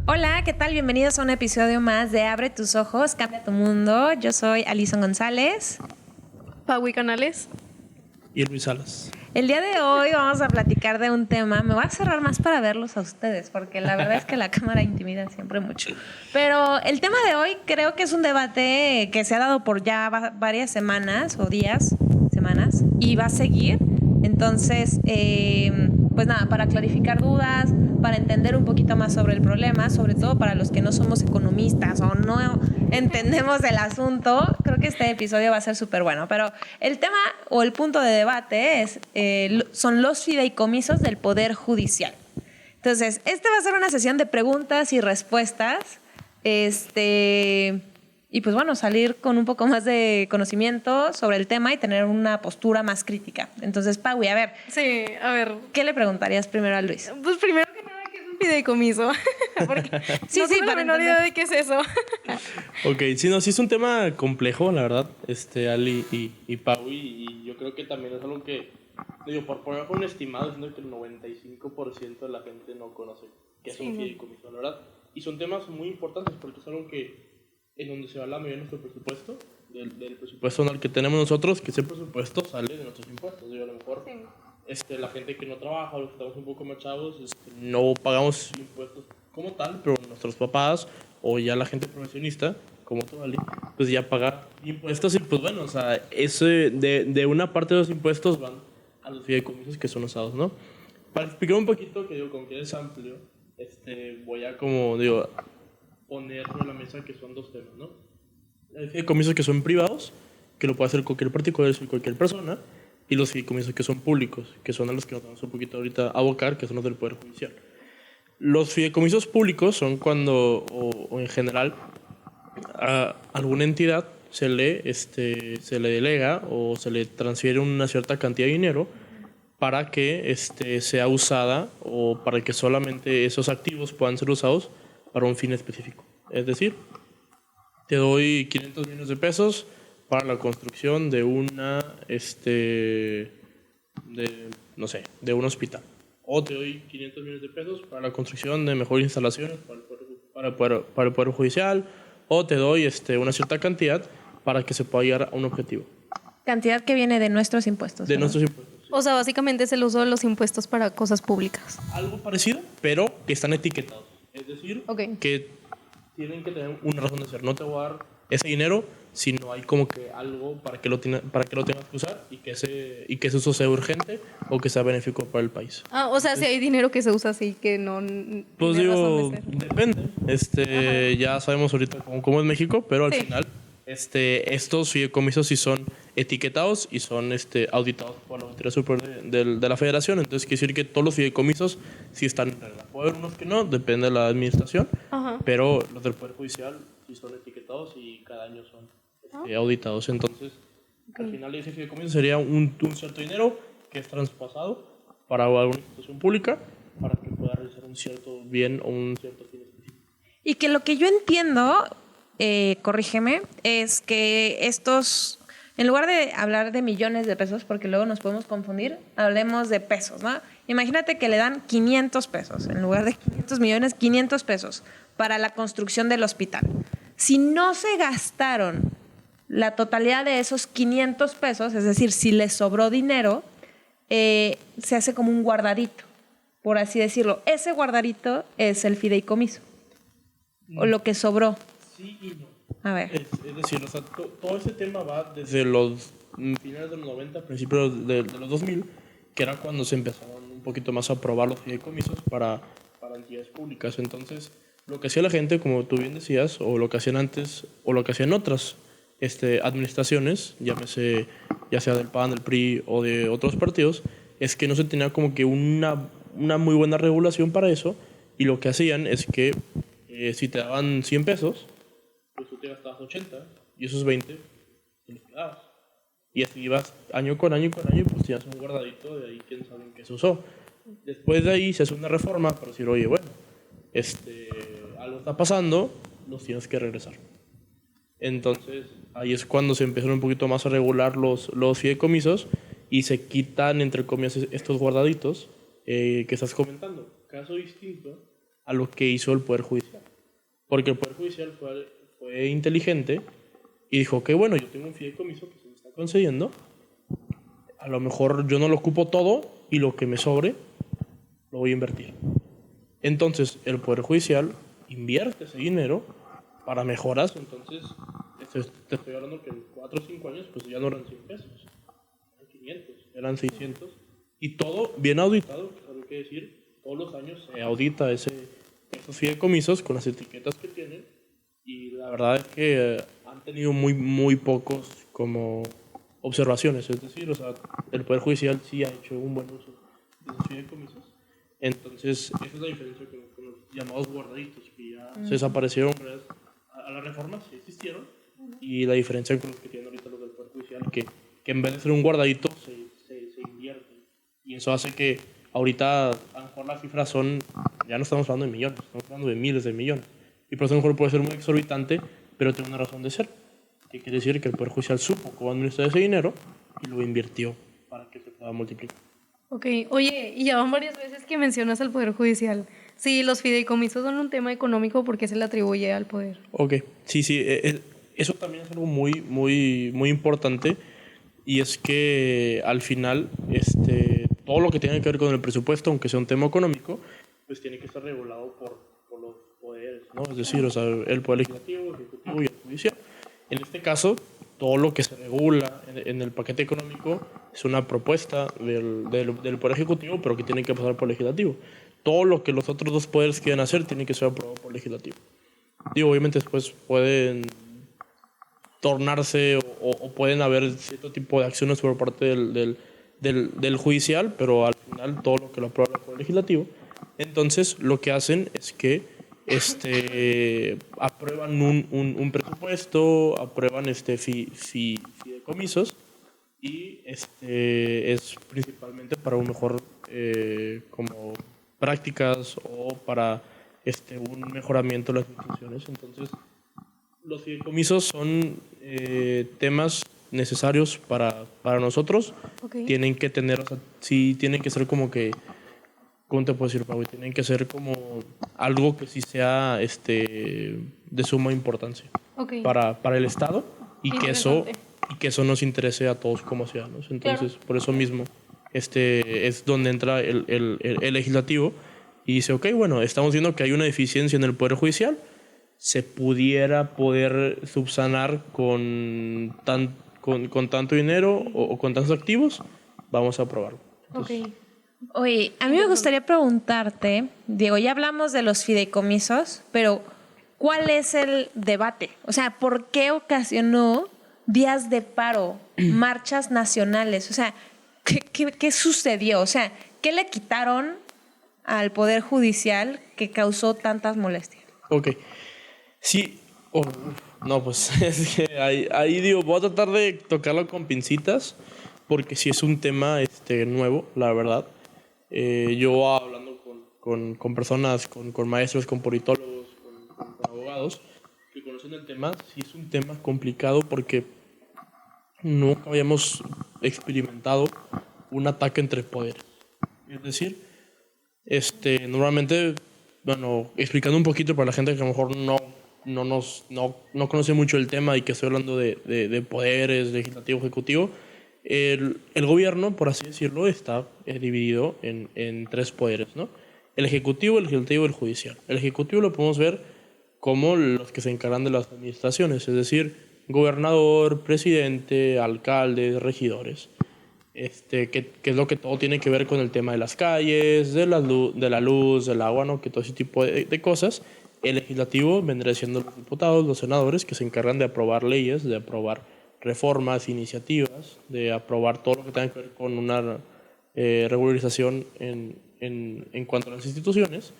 Hola, ¿qué tal? Bienvenidos a un episodio más de Abre tus ojos, cambia tu mundo. Yo soy Alison González. Paui Canales. Y Luis Salas. El día de hoy vamos a platicar de un tema. Me voy a cerrar más para verlos a ustedes, porque la verdad es que la cámara intimida siempre mucho. Pero el tema de hoy creo que es un debate que se ha dado por ya varias semanas o días, semanas, y va a seguir. Entonces, pues nada, para clarificar dudas, para entender un poquito más sobre el problema, sobre todo para los que no somos economistas o no entendemos el asunto, creo que este episodio va a ser súper bueno. Pero el tema o el punto de debate son los fideicomisos del Poder Judicial. Entonces, este va a ser una sesión de preguntas y respuestas. Y pues bueno, salir con un poco más de conocimiento sobre el tema y tener una postura más crítica. Entonces, Paui, a ver. Sí, a ver. ¿Qué le preguntarías primero a Luis? Pues primero que nada, ¿qué es un fideicomiso? Porque Sí, no sí, tengo la para menor entender. idea de qué es eso. Ok, sí es un tema complejo, la verdad, Ali y Pau, y yo creo que también es algo que, digo, por poner un estimado, siento que el 95% de la gente no conoce qué es un fideicomiso, la verdad. Y son temas muy importantes porque es algo que, en donde se va la mayoría de nuestro presupuesto, del presupuesto anual que tenemos nosotros, que ese presupuesto sale de nuestros impuestos. Digo, a lo mejor la gente que no trabaja o los que estamos un poco más chavos, no pagamos impuestos como tal, pero nuestros papás o ya la gente profesionista, como tú, Ali, pues ya paga impuestos y pues bueno, o sea, de una parte de los impuestos van a los fideicomisos que son usados, ¿no? Para explicar un poquito, que digo, como que es amplio, voy a poner sobre la mesa que son dos temas, ¿no? Hay fideicomisos que son privados, que lo puede hacer cualquier particular y cualquier persona, y los fideicomisos que son públicos, que son a los que nos vamos un poquito ahorita a abocar, que son los del Poder Judicial. Los fideicomisos públicos son cuando, o en general, a alguna entidad se le delega o se le transfiere una cierta cantidad de dinero para que sea usada o para que solamente esos activos puedan ser usados para un fin específico. Es decir, te doy 500 millones de pesos para la construcción de de un hospital. O te doy 500 millones de pesos para la construcción de mejores instalaciones para el Poder Judicial. O te doy una cierta cantidad para que se pueda llegar a un objetivo. Cantidad que viene de nuestros impuestos. De ¿no? nuestros impuestos. Sí. O sea, básicamente es el uso de los impuestos para cosas públicas. Algo parecido, pero que están etiquetados. Es decir, que tienen que tener una razón de ser. No te voy a dar ese dinero si no hay como que algo para que lo tengas que usar y que ese uso sea urgente o que sea benéfico para el país. Ah, o sea, si hay dinero que se usa así, que no Pues tiene razón digo, de ser. depende. Ya sabemos ahorita cómo es México, pero al final estos fideicomisos sí son etiquetados y son auditados por la Auditoría Superior de la Federación. Entonces quiere decir que todos los fideicomisos sí están en regla. Puede haber unos que no, depende de la administración, pero los del Poder Judicial sí son etiquetados y cada año son auditados. Entonces, al final ese fideicomiso sería un cierto dinero que es traspasado para alguna institución pública para que pueda realizar un cierto bien o un cierto fin específico. Y que lo que yo entiendo, corrígeme, es que estos, en lugar de hablar de millones de pesos, porque luego nos podemos confundir, hablemos de pesos, ¿no? Imagínate que le dan 500 pesos, en lugar de 500 millones, 500 pesos para la construcción del hospital. Si no se gastaron la totalidad de esos 500 pesos, es decir, si les sobró dinero, se hace como un guardadito, por así decirlo. Ese guardadito es el fideicomiso, o lo que sobró. Sí y no. A ver. Es decir, o sea, todo ese tema va desde los finales de los 90, principios de los 2000, que era cuando se empezaron un poquito más a aprobar los fideicomisos para entidades públicas. Entonces, lo que hacía la gente, como tú bien decías, o lo que hacían antes, o lo que hacían otras administraciones, llámese ya sea del PAN, del PRI o de otros partidos, es que no se tenía como que una muy buena regulación para eso, y lo que hacían es que si te daban 100 pesos, pues tú te gastabas 80 y esos 20 te los quedabas. Y así ibas año con año, y pues tenías un guardadito de ahí, quién sabe en qué se usó. Después de ahí se hace una reforma para decir, oye, bueno, algo está pasando, los tienes que regresar. Entonces, ahí es cuando se empiezan un poquito más a regular los fideicomisos y se quitan, entre comillas, estos guardaditos que estás comentando. Caso distinto a lo que hizo el Poder Judicial. Porque el Poder Judicial fue inteligente y dijo que bueno, yo tengo un fideicomiso que se me está concediendo, a lo mejor yo no lo ocupo todo y lo que me sobre lo voy a invertir. Entonces el Poder Judicial invierte ese dinero para mejoras. Entonces te estoy hablando que en 4 o 5 años pues ya no eran 100 pesos, eran 500, eran 600 y todo bien auditado. Hay que decir, todos los años se audita esos fideicomisos con las etiquetas que tienen y la verdad es que han tenido muy pocos como observaciones. Es decir, o sea, el Poder Judicial sí ha hecho un buen uso de esos fideicomisos. Entonces, esa es la diferencia con los llamados guardaditos, que ya se desaparecieron gracias a la reforma, sí existieron, y la diferencia con los que tienen ahorita los del Poder Judicial, que en vez de ser un guardadito, se invierte. Y eso hace que ahorita, a lo mejor las cifras son, ya no estamos hablando de millones, estamos hablando de miles de millones. Y por eso a lo mejor puede ser muy exorbitante, pero tiene una razón de ser. Que quiere decir que el Poder Judicial supo cómo administrar ese dinero y lo invirtió para que se pueda multiplicar. Ok, oye, y ya van varias veces que mencionas al Poder Judicial. Si los fideicomisos son un tema económico, ¿por qué se le atribuye al Poder? Ok, sí, eso también es algo muy importante, y es que al final todo lo que tiene que ver con el presupuesto, aunque sea un tema económico, pues tiene que estar regulado por los poderes, ¿no? Es decir, o sea, el Poder Legislativo, el Ejecutivo y el Judicial. En este caso, todo lo que se regula en el paquete económico es una propuesta del Poder Ejecutivo, pero que tiene que pasar por el Legislativo. Todo lo que los otros dos poderes quieren hacer tiene que ser aprobado por el Legislativo. Digo, obviamente después pueden tornarse o pueden haber cierto tipo de acciones por parte del Judicial, pero al final todo lo que lo aprueba por el Legislativo. Entonces, lo que hacen es que aprueban un presupuesto, aprueban fideicomisos, y es principalmente para un mejor como prácticas o para un mejoramiento de las instituciones. Entonces los fideicomisos son temas necesarios para nosotros. Okay. Tienen que tener, o sea, sí tienen que ser como que, ¿cómo te puedo decir, Pau? Tienen que ser como algo que sí sea de suma importancia para el Estado, y que eso nos interese a todos como ciudadanos. Entonces, claro, por eso mismo es donde entra el legislativo y dice, ok, bueno, estamos viendo que hay una deficiencia en el Poder Judicial, se poder subsanar con tanto dinero o con tantos activos, vamos a aprobarlo. Entonces, ok. Oye, a mí me gustaría preguntarte, Diego, ya hablamos de los fideicomisos, pero ¿cuál es el debate? O sea, ¿por qué ocasionó días de paro, marchas nacionales? O sea, ¿qué sucedió? O sea, ¿qué le quitaron al Poder Judicial que causó tantas molestias? Ok. Sí, no, pues es que ahí digo, voy a tratar de tocarlo con pincitas, porque sí es un tema nuevo, la verdad. Yo hablando con personas, con maestros, con politólogos, con abogados que conocen el tema, sí es un tema complicado porque no habíamos experimentado un ataque entre poderes. Es decir, normalmente, bueno, explicando un poquito para la gente que a lo mejor no conoce mucho el tema y que estoy hablando de poderes, legislativo, ejecutivo, el gobierno, por así decirlo, está dividido en 3 poderes, ¿no? El ejecutivo, el legislativo y el judicial. El ejecutivo lo podemos ver como los que se encargan de las administraciones, es decir, gobernador, presidente, alcaldes, regidores. Que es lo que todo tiene que ver con el tema de las calles, de la luz, del agua, ¿no? Que todo ese tipo de cosas. El legislativo vendría siendo los diputados, los senadores, que se encargan de aprobar leyes, de aprobar reformas, iniciativas, de aprobar todo lo que tenga que ver con una regularización en cuanto a las instituciones.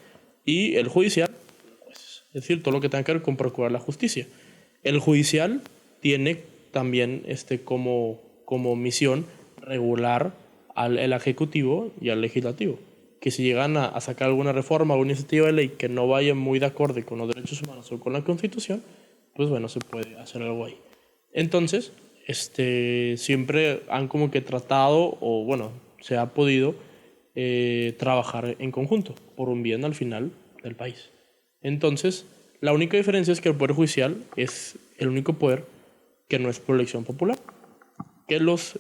Y el judicial, pues, es decir, todo lo que tenga que ver con procurar la justicia. El judicial tiene también como misión regular al ejecutivo y al legislativo, que si llegan a sacar alguna reforma o una iniciativa de ley que no vaya muy de acorde con los derechos humanos o con la Constitución, pues bueno, se puede hacer algo ahí. Entonces, siempre han como que tratado, o bueno, se ha podido trabajar en conjunto por un bien al final del país. Entonces, la única diferencia es que el Poder Judicial es el único poder que no es por elección popular, que los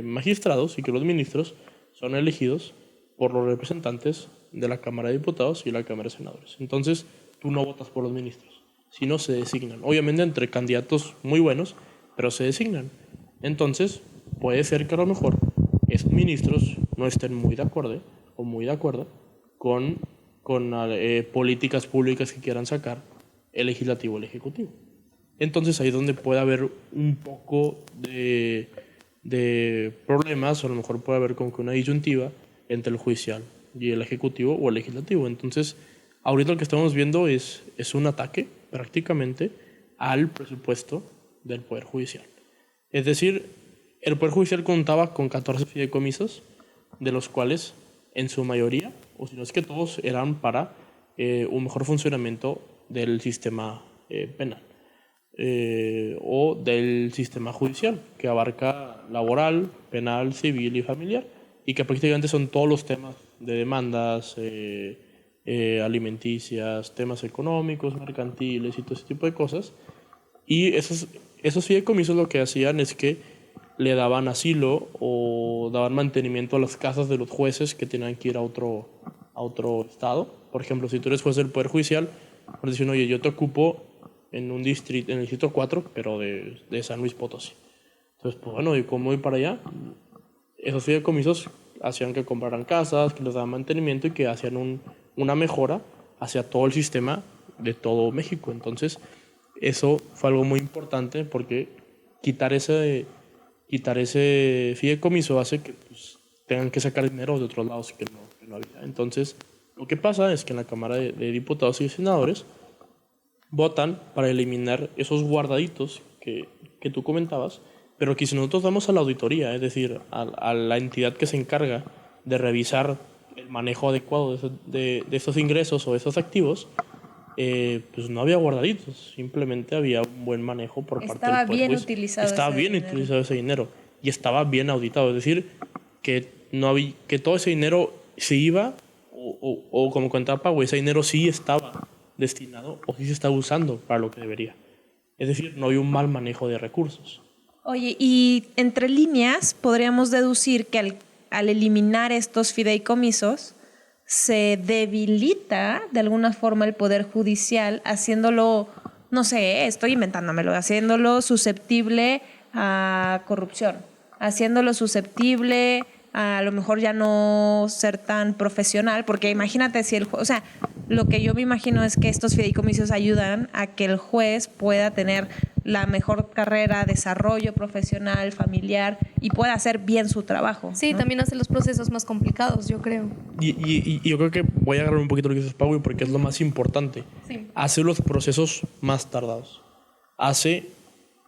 magistrados y que los ministros son elegidos por los representantes de la Cámara de Diputados y la Cámara de Senadores. Entonces, tú no votas por los ministros, sino se designan. Obviamente entre candidatos muy buenos, pero se designan. Entonces, puede ser que a lo mejor esos ministros no estén muy de acuerdo o muy de acuerdo con políticas públicas que quieran sacar el legislativo o el ejecutivo. Entonces ahí es donde puede haber un poco de problemas, o a lo mejor puede haber como que una disyuntiva entre el judicial y el ejecutivo o el legislativo. Entonces, ahorita lo que estamos viendo es un ataque prácticamente al presupuesto del Poder Judicial. Es decir, el Poder Judicial contaba con 14 fideicomisos, de los cuales en su mayoría, o si no es que todos, eran para un mejor funcionamiento del sistema penal o del sistema judicial, que abarca laboral, penal, civil y familiar, y que prácticamente son todos los temas de demandas alimenticias, temas económicos, mercantiles y todo ese tipo de cosas. Y esos fideicomisos lo que hacían es que le daban asilo o daban mantenimiento a las casas de los jueces que tenían que ir a otro estado. Por ejemplo, si tú eres juez del Poder Judicial, pues dicen, oye, yo te ocupo en el distrito 4, pero de San Luis Potosí. Entonces, pues bueno, ¿y cómo voy para allá? Esos fideicomisos hacían que compraran casas, que les daban mantenimiento y que hacían una mejora hacia todo el sistema de todo México. Entonces, eso fue algo muy importante porque quitar ese fideicomiso hace que pues, tengan que sacar dinero de otros lados que no había. Entonces, lo que pasa es que en la Cámara de Diputados y Senadores votan para eliminar esos guardaditos que tú comentabas, pero que si nosotros vamos a la auditoría, es decir, a la entidad que se encarga de revisar el manejo adecuado de esos ingresos o de esos activos, pues no había guardaditos, simplemente había un buen manejo por parte del Poder Judicial. Estaba bien utilizado ese dinero y estaba bien auditado, es decir, que todo ese dinero se iba o como contaba Pau, ese dinero sí estaba destinado o sí se estaba usando para lo que debería. Es decir, no había un mal manejo de recursos. Oye, y entre líneas podríamos deducir que al eliminar estos fideicomisos se debilita de alguna forma el Poder Judicial, haciéndolo, no sé, estoy inventándomelo, haciéndolo susceptible a corrupción, haciéndolo susceptible a lo mejor ya no ser tan profesional, porque imagínate si o sea, lo que yo me imagino es que estos fideicomisos ayudan a que el juez pueda tener la mejor carrera, desarrollo profesional, familiar y pueda hacer bien su trabajo. Sí, ¿no? también hace los procesos más complicados, yo creo. Y yo creo que voy a agarrar un poquito lo que dices, Pau, porque es lo más importante. Sí. Hace los procesos más tardados. Hace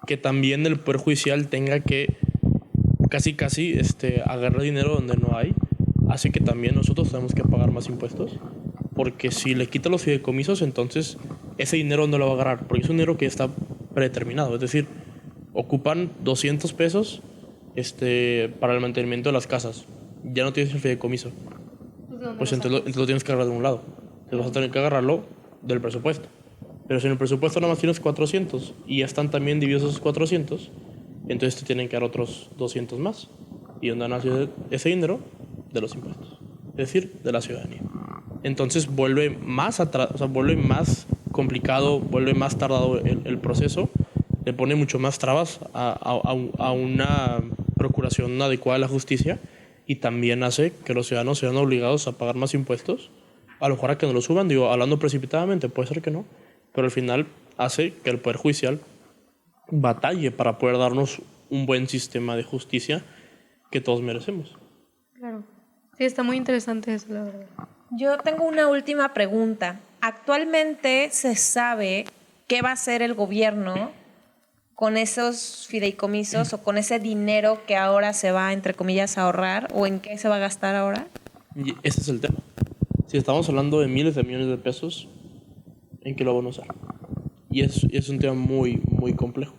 que también el Poder Judicial tenga que casi agarrar dinero donde no hay. Hace que también nosotros tenemos que pagar más impuestos. Porque si le quita los fideicomisos, entonces ese dinero no lo va a agarrar. Porque es un dinero que está predeterminado. Es decir, ocupan 200 pesos para el mantenimiento de las casas. Ya no tienes el fideicomiso. Pues entonces lo tienes que agarrar de un lado. Entonces vas a tener que agarrarlo del presupuesto. Pero si en el presupuesto nada más tienes 400 y ya están también divididos esos 400, entonces te tienen que dar otros 200 más. ¿Y dónde van a hacer ese dinero? De los impuestos. Es decir, de la ciudadanía. Entonces vuelve más atrás, o sea, vuelve más complicado, vuelve más tardado el proceso, le pone mucho más trabas a una procuración adecuada de la justicia y también hace que los ciudadanos sean obligados a pagar más impuestos. A lo mejor a que no lo suban, digo, hablando precipitadamente, puede ser que no, pero al final hace que el Poder Judicial batalle para poder darnos un buen sistema de justicia que todos merecemos. Claro. Sí, está muy interesante eso, la verdad. Yo tengo una última pregunta. ¿Actualmente se sabe qué va a hacer el gobierno con esos fideicomisos o con ese dinero que ahora se va, entre comillas, a ahorrar o en qué se va a gastar ahora? Y ese es el tema. Si estamos hablando de miles de millones de pesos, ¿en qué lo van a usar? Y es un tema muy, muy complejo.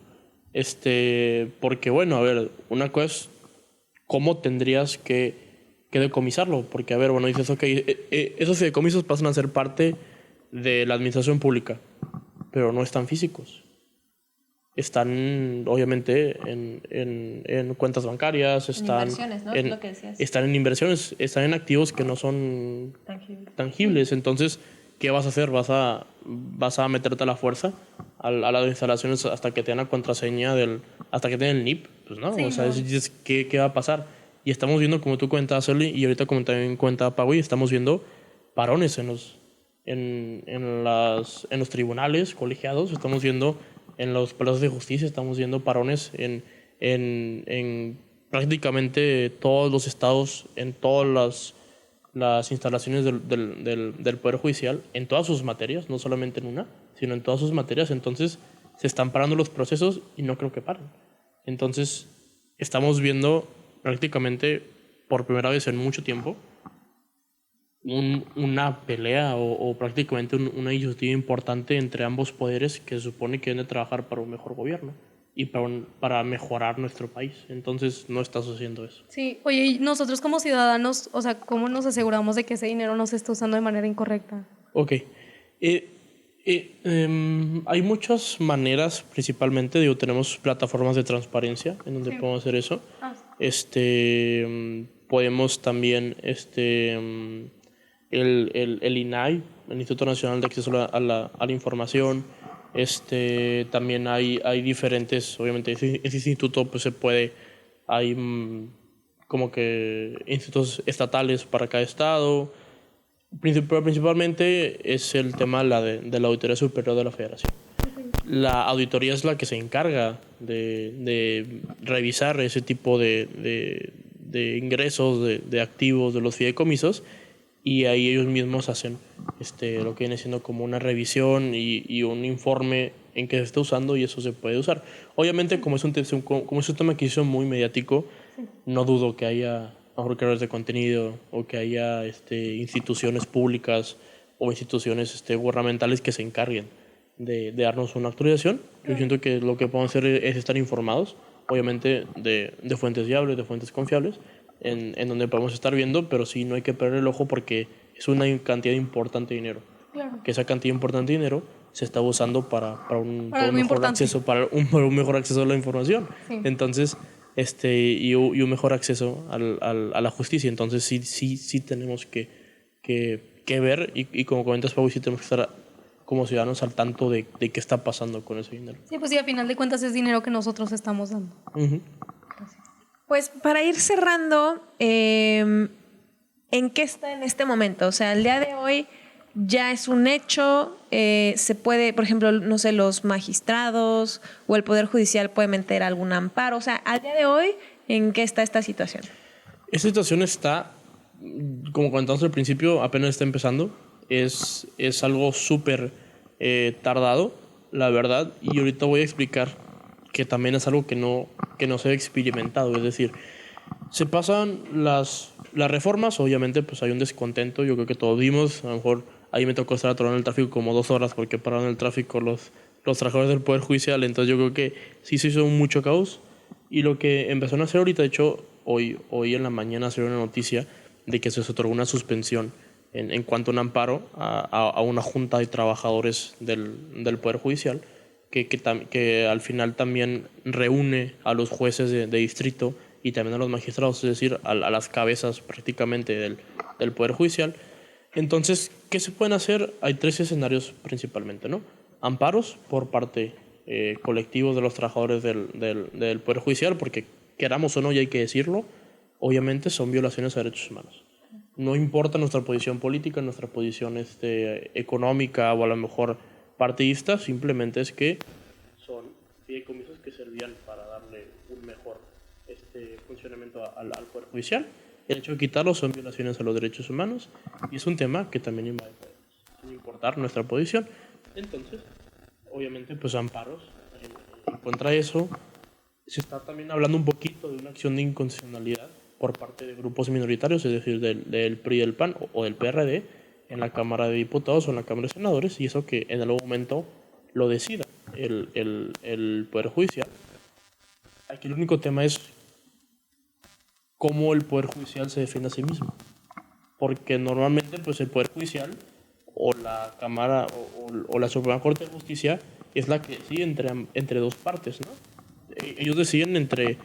Porque, bueno, a ver, una cosa es cómo tendrías que que decomisarlo, porque a ver, bueno, dices, ok, esos fideicomisos pasan a ser parte de la administración pública, pero no están físicos. Están, obviamente, en cuentas bancarias, están inversiones, ¿no? Es lo que decías. están en inversiones, están en activos que no son tangibles. Entonces, ¿qué vas a hacer? ¿Vas a meterte a la fuerza a las instalaciones hasta que te den la contraseña hasta que te den el NIP? Pues no, Sí, o sea, no. ¿qué va a pasar? Y estamos viendo, como tú cuentas, Eli, y ahorita como también cuenta Pau, estamos viendo parones en los tribunales colegiados, estamos viendo en los plazos de justicia, estamos viendo parones en prácticamente todos los estados, en todas las instalaciones del Poder Judicial, en todas sus materias, no solamente en una, sino en todas sus materias. Entonces se están parando los procesos y no creo que paren. Entonces estamos viendo prácticamente por primera vez en mucho tiempo una pelea o prácticamente una disyuntiva importante entre ambos poderes que se supone que deben de trabajar para un mejor gobierno y para mejorar nuestro país. Entonces no está sucediendo eso. Sí, oye, y nosotros como ciudadanos, o sea, ¿cómo nos aseguramos de que ese dinero no se está usando de manera incorrecta? Ok. Hay muchas maneras, principalmente, tenemos plataformas de transparencia en donde podemos hacer eso. Podemos también, el INAI, el Instituto Nacional de Acceso a la Información. También hay diferentes, obviamente, ese instituto pues hay como que institutos estatales para cada estado. Principalmente es el tema de la Auditoría Superior de la Federación. La auditoría es la que se encarga de revisar ese tipo de ingresos, de activos, de los fideicomisos, y ahí ellos mismos hacen lo que viene siendo como una revisión y un informe en que se está usando, y eso se puede usar. Obviamente, como es un tema que hizo muy mediático, no dudo que haya mejor creadores de contenido o que haya instituciones públicas o instituciones gubernamentales que se encarguen de darnos una actualización. Yo siento que lo que podemos hacer es estar informados, obviamente de fuentes fiables, de fuentes confiables, en donde podemos estar viendo, pero sí no hay que perder el ojo porque es una cantidad importante de dinero. Claro. Que esa cantidad importante de dinero se está usando para un mejor acceso, para un mejor acceso a la información. Sí. Entonces, y un mejor acceso a la justicia. Entonces sí tenemos que ver, y como comentas, Pau, sí tenemos que estar como ciudadanos al tanto de qué está pasando con ese dinero. Sí, pues sí, a final de cuentas es dinero que nosotros estamos dando. Uh-huh. Pues para ir cerrando, ¿en qué está en este momento? O sea, el día de hoy ya es un hecho, se puede, por ejemplo, no sé, los magistrados o el Poder Judicial puede meter algún amparo. O sea, al día de hoy, ¿en qué está esta situación? Esta situación está, como comentamos al principio, apenas está empezando. Es algo súper tardado, la verdad, y ahorita voy a explicar que también es algo que no se ha experimentado. Es decir, se pasan las reformas, obviamente pues hay un descontento, yo creo que todos vimos, a lo mejor ahí me tocó estar atorado en el tráfico como 2 horas porque pararon el tráfico los trabajadores del Poder Judicial. Entonces yo creo que sí se hizo mucho caos, y lo que empezaron a hacer ahorita, de hecho hoy en la mañana salió una noticia de que se otorgó una suspensión en cuanto a un amparo a una junta de trabajadores del Poder Judicial que al final también reúne a los jueces de distrito y también a los magistrados, es decir, a las cabezas prácticamente del Poder Judicial. Entonces, ¿qué se pueden hacer? Hay 3 escenarios principalmente, ¿no? Amparos por parte colectivos de los trabajadores del Poder Judicial, porque queramos o no, y hay que decirlo, obviamente son violaciones a derechos humanos. No importa nuestra posición política, nuestra posición económica o a lo mejor partidista, simplemente es que son fideicomisos que servían para darle un mejor funcionamiento al Poder Judicial. El hecho de quitarlos son violaciones a los derechos humanos, y es un tema que también invade, sin importar nuestra posición. Entonces, obviamente, pues amparos en contra de eso. Se está también hablando un poquito de una acción de inconstitucionalidad por parte de grupos minoritarios, es decir, del PRI y del PAN o del PRD, en la Cámara de Diputados o en la Cámara de Senadores, y eso que en algún momento lo decida el Poder Judicial. Aquí el único tema es cómo el Poder Judicial se defiende a sí mismo. Porque normalmente pues el Poder Judicial o la Cámara o la Suprema Corte de Justicia es la que decide entre dos partes, ¿no? Ellos deciden entre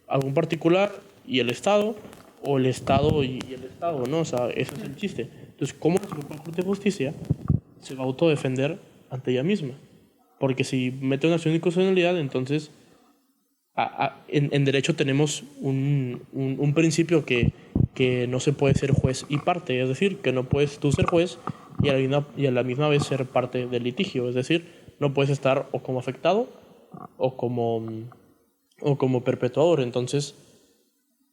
algún particular y el Estado, o el Estado y el Estado, ¿no? O sea, ese es el chiste. Entonces, ¿cómo la Suprema Corte de Justicia se va a autodefender ante ella misma? Porque si mete una acción de inconstitucionalidad, entonces en derecho tenemos un principio que no se puede ser juez y parte, es decir, que no puedes tú ser juez y a la misma vez ser parte del litigio, es decir, no puedes estar o como afectado o como perpetuador. Entonces,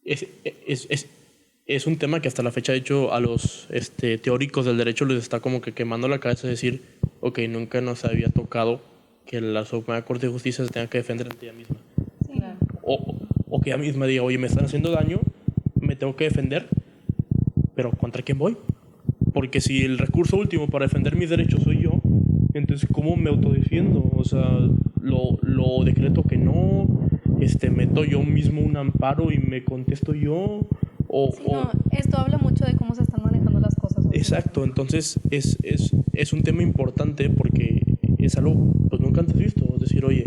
es un tema que hasta la fecha, de hecho, a los teóricos del derecho les está como que quemando la cabeza, de decir, ok, nunca nos había tocado que la Suprema Corte de Justicia se tenga que defender ante ella misma. Sí, claro. O que ella misma diga, oye, me están haciendo daño, me tengo que defender, pero ¿contra quién voy? Porque si el recurso último para defender mis derechos soy yo, entonces ¿cómo me autodefiendo? O sea, lo decreto que no, meto yo mismo un amparo y me contesto yo. Esto habla mucho de cómo se están manejando las cosas. Exacto, entonces es un tema importante porque es algo pues nunca antes visto. Es decir, oye,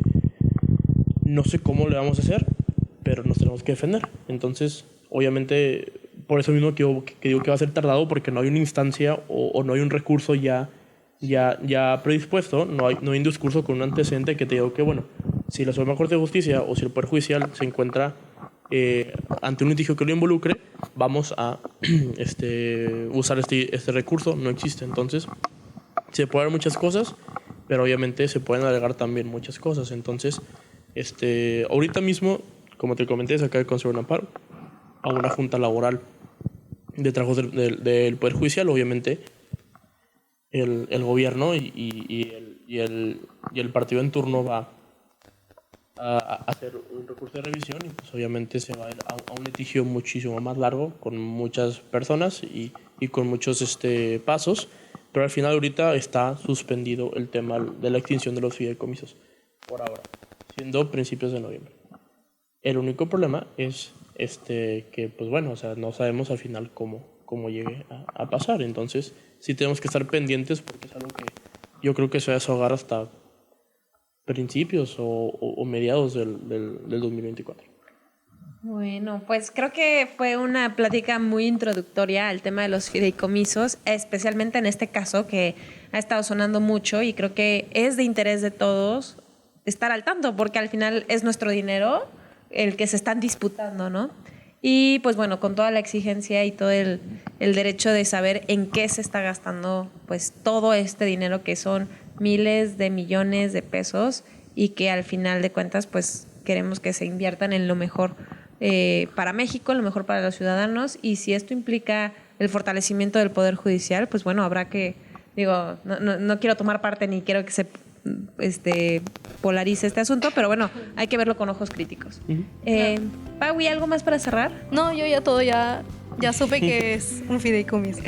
no sé cómo le vamos a hacer, pero nos tenemos que defender. Entonces, obviamente, por eso mismo que digo que va a ser tardado, porque no hay una instancia o no hay un recurso ya predispuesto, no hay un discurso con un antecedente que te diga que, bueno, si la Suprema Corte de Justicia o si el Poder Judicial se encuentra ante un litigio que lo involucre, vamos a usar este recurso. No existe. Entonces, se pueden dar muchas cosas, pero obviamente se pueden alegar también muchas cosas. Entonces, ahorita mismo, como te comenté, se acaba de conceder un amparo a una junta laboral de trabajos del Poder Judicial. Obviamente, el gobierno y el partido en turno va a hacer un recurso de revisión y pues obviamente se va a ir a un litigio muchísimo más largo, con muchas personas y con muchos pasos, pero al final ahorita está suspendido el tema de la extinción de los fideicomisos por ahora, siendo principios de noviembre. El único problema es que pues bueno, o sea, no sabemos al final cómo llegue a pasar. Entonces sí tenemos que estar pendientes, porque es algo que yo creo que se va a deshogar hasta principios o mediados del 2024. Bueno, pues creo que fue una plática muy introductoria al tema de los fideicomisos, especialmente en este caso que ha estado sonando mucho, y creo que es de interés de todos estar al tanto, porque al final es nuestro dinero el que se están disputando, ¿no? Y pues bueno, con toda la exigencia y todo el derecho de saber en qué se está gastando pues todo este dinero, que son miles de millones de pesos, y que al final de cuentas pues queremos que se inviertan en lo mejor para México, lo mejor para los ciudadanos. Y si esto implica el fortalecimiento del Poder Judicial, pues bueno, habrá que, no quiero tomar parte ni quiero que se polarice este asunto, pero bueno, hay que verlo con ojos críticos. Paui, ¿algo más para cerrar? No, yo ya supe que es un fideicomiso.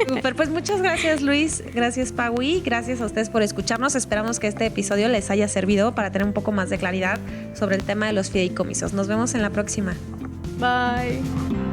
Super, pues muchas gracias, Luis, gracias, Paui, gracias a ustedes por escucharnos. Esperamos que este episodio les haya servido para tener un poco más de claridad sobre el tema de los fideicomisos. Nos vemos en la próxima. Bye.